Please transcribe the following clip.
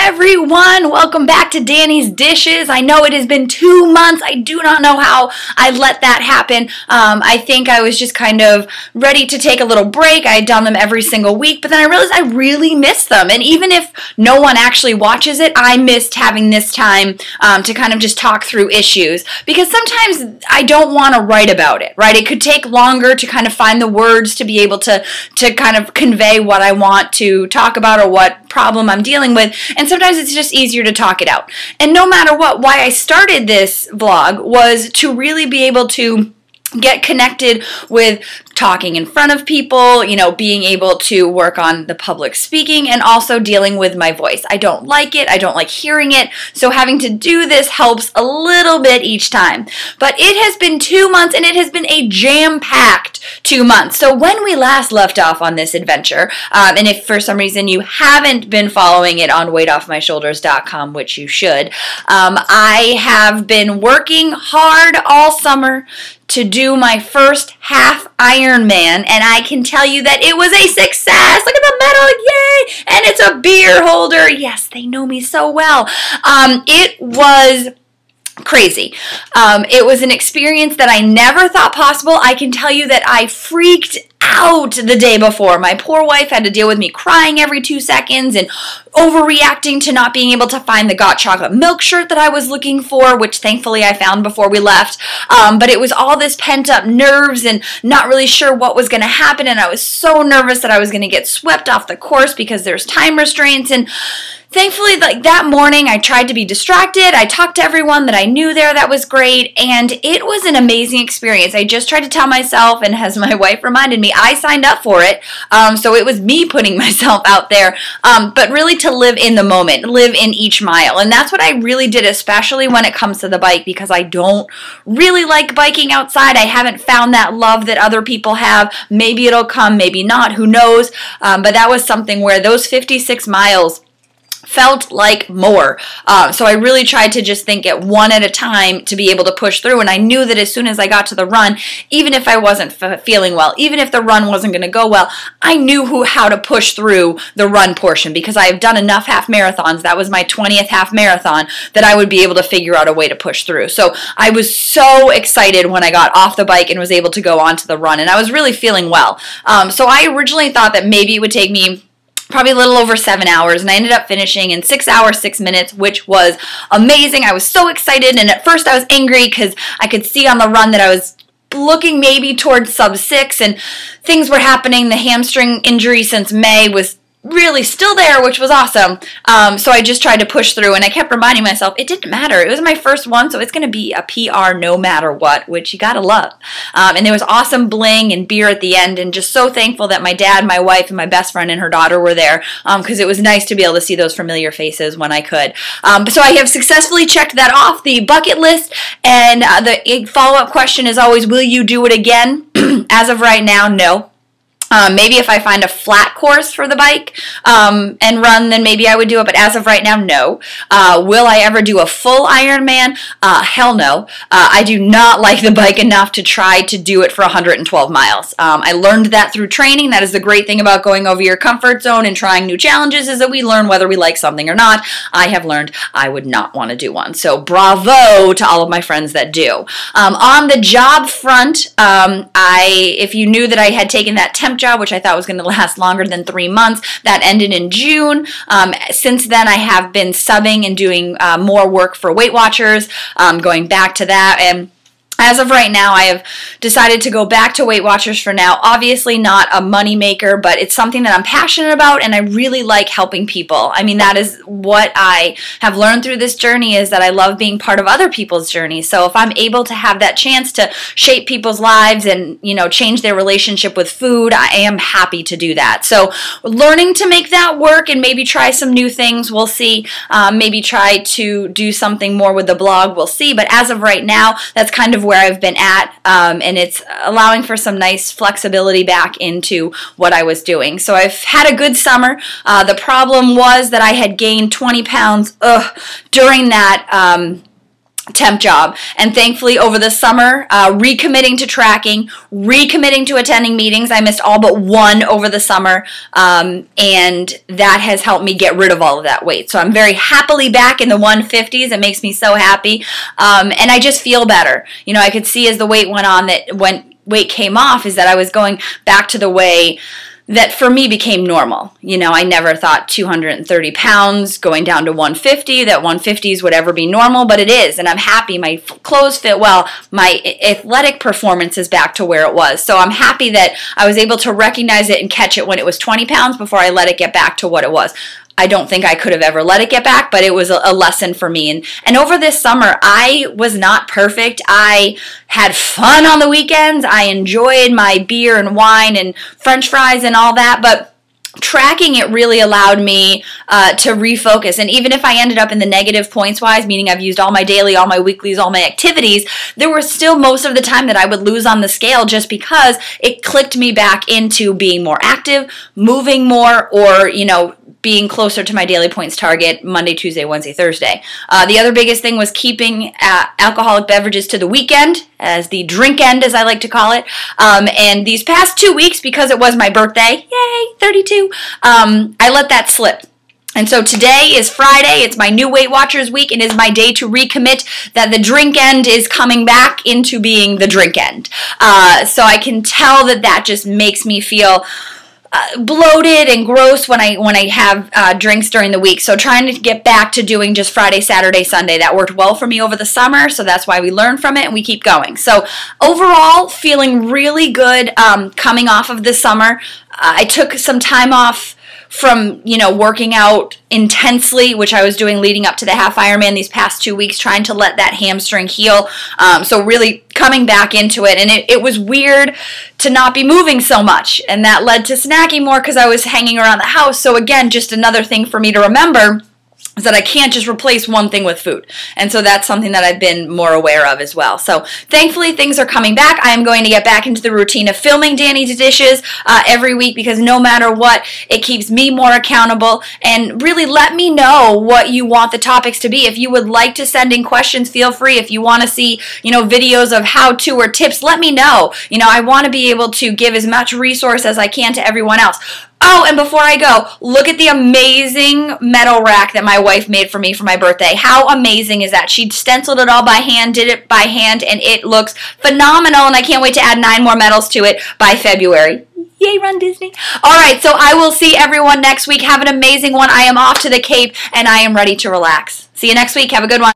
everyone, welcome back to Dani's Dishes. I know it has been 2 months. I do not know how I let that happen. I think I was just kind of ready to take a little break. I had done them every single week, but then I realized I really missed them. And even if no one actually watches it, I missed having this time to kind of just talk through issues, because sometimes I don't want to write about it, right? It could take longer to kind of find the words to be able to kind of convey what I want to talk about or what problem I'm dealing with, and sometimes it's just easier to talk it out. And no matter what, why I started this vlog was to really be able to get connected with talking in front of people, being able to work on the public speaking and also dealing with my voice. I don't like it. I don't like hearing it. So having to do this helps a little bit each time. But it has been 2 months, and it has been a jam-packed 2 months. So when we last left off on this adventure, and if for some reason you haven't been following it on weightoffmyshoulders.com, which you should, I have been working hard all summer to do my first half Ironman, and I can tell you that it was a success. Look at the medal, yay! And it's a beer holder. Yes, they know me so well. It was crazy. It was an experience that I never thought possible. I can tell you that I freaked out the day before. My poor wife had to deal with me crying every 2 seconds and overreacting to not being able to find the Got Chocolate Milk shirt that I was looking for, which thankfully I found before we left. But it was all this pent-up nerves and not really sure what was going to happen, and I was so nervous that I was going to get swept off the course because there's time restraints. And thankfully, like that morning, I tried to be distracted. I talked to everyone that I knew there. That was great, and it was an amazing experience. I just tried to tell myself, and as my wife reminded me, I signed up for it, so it was me putting myself out there, but really to live in the moment, live in each mile, and that's what I really did, especially when it comes to the bike, because I don't really like biking outside. I haven't found that love that other people have. Maybe it'll come, maybe not, who knows, but that was something where those 56 miles felt like more. So I really tried to just think it one at a time to be able to push through. And I knew that as soon as I got to the run, even if I wasn't feeling well, even if the run wasn't going to go well, I knew how to push through the run portion, because I have done enough half marathons. That was my 20th half marathon, that I would be able to figure out a way to push through. So I was so excited when I got off the bike and was able to go on to the run. And I was really feeling well. So I originally thought that maybe it would take me probably a little over 7 hours, and I ended up finishing in 6 hours, 6 minutes, which was amazing. I was so excited, and at first I was angry because I could see on the run that I was looking maybe towards sub 6, and things were happening. The hamstring injury since May was really still there, which was awesome. So I just tried to push through, and I kept reminding myself it didn't matter. It was my first one, so it's going to be a PR no matter what, which you gotta love. And there was awesome bling and beer at the end, and just so thankful that my dad, my wife, and my best friend and her daughter were there, because it was nice to be able to see those familiar faces when I could. So I have successfully checked that off the bucket list, and the follow-up question is always, will you do it again? As of right now, no. Maybe if I find a flat course for the bike and run, then maybe I would do it, but as of right now, no. Will I ever do a full Ironman? Hell no. I do not like the bike enough to try to do it for 112 miles. I learned that through training. That is the great thing about going over your comfort zone and trying new challenges, is that we learn whether we like something or not. I have learned I would not want to do one. So bravo to all of my friends that do. On the job front, if you knew that I had taken that temp job, which I thought was going to last longer than 3 months, that ended in June. Since then, I have been subbing and doing more work for Weight Watchers, going back to that, and as of right now, I have decided to go back to Weight Watchers for now. Obviously not a money maker, but it's something that I'm passionate about, and I really like helping people. I mean, that is what I have learned through this journey, is that I love being part of other people's journeys. So if I'm able to have that chance to shape people's lives and, change their relationship with food, I am happy to do that. So learning to make that work and maybe try some new things, we'll see. Maybe try to do something more with the blog, we'll see. But as of right now, that's kind of where I've been at, and it's allowing for some nice flexibility back into what I was doing. So I've had a good summer. The problem was that I had gained 20 pounds during that temp job, and thankfully over the summer, recommitting to tracking, recommitting to attending meetings. I missed all but one over the summer, and that has helped me get rid of all of that weight. So I'm very happily back in the 150s. It makes me so happy, and I just feel better. You know, I could see as the weight went on that when weight came off is that I was going back to the way that for me became normal. You know, I never thought 230 pounds going down to 150, that 150s would ever be normal, but it is, and I'm happy. My clothes fit well. My athletic performance is back to where it was. So I'm happy that I was able to recognize it and catch it when it was 20 pounds before I let it get back to what it was. I don't think I could have ever let it get back, but it was a lesson for me. And over this summer, I was not perfect. I had fun on the weekends. I enjoyed my beer and wine and French fries and all that, but tracking it really allowed me to refocus. And even if I ended up in the negative points-wise, meaning I've used all my daily, all my weeklies, all my activities, there was still most of the time that I would lose on the scale just because it clicked me back into being more active, moving more, or, you know, being closer to my daily points target Monday, Tuesday, Wednesday, Thursday. The other biggest thing was keeping alcoholic beverages to the weekend, as the drink end, as I like to call it. And these past 2 weeks, because it was my birthday, yay, 32, I let that slip. And so today is Friday, it's my new Weight Watchers week, and is my day to recommit that the drink end is coming back into being the drink end. So I can tell that that just makes me feel bloated and gross when I have drinks during the week. So trying to get back to doing just Friday, Saturday, Sunday. That worked well for me over the summer, so that's why we learn from it and we keep going. So overall, feeling really good coming off of the summer. I took some time off from, you know, working out intensely, which I was doing leading up to the half Ironman these past 2 weeks, trying to let that hamstring heal. So really coming back into it. And it was weird to not be moving so much. And that led to snacking more because I was hanging around the house. So again, just another thing for me to remember is that I can't just replace one thing with food. And so that's something that I've been more aware of as well. So thankfully things are coming back. I am going to get back into the routine of filming Dani Dishes every week, because no matter what, it keeps me more accountable. And really let me know what you want the topics to be. If you would like to send in questions, feel free. If you want to see, you know, videos of how-to or tips, let me know. You know, I want to be able to give as much resource as I can to everyone else. Oh, and before I go, look at the amazing metal rack that my wife made for me for my birthday. How amazing is that? She stenciled it all by hand, did it by hand, and it looks phenomenal, and I can't wait to add 9 more medals to it by February. Yay, Run Disney. All right, so I will see everyone next week. Have an amazing one. I am off to the Cape, and I am ready to relax. See you next week. Have a good one.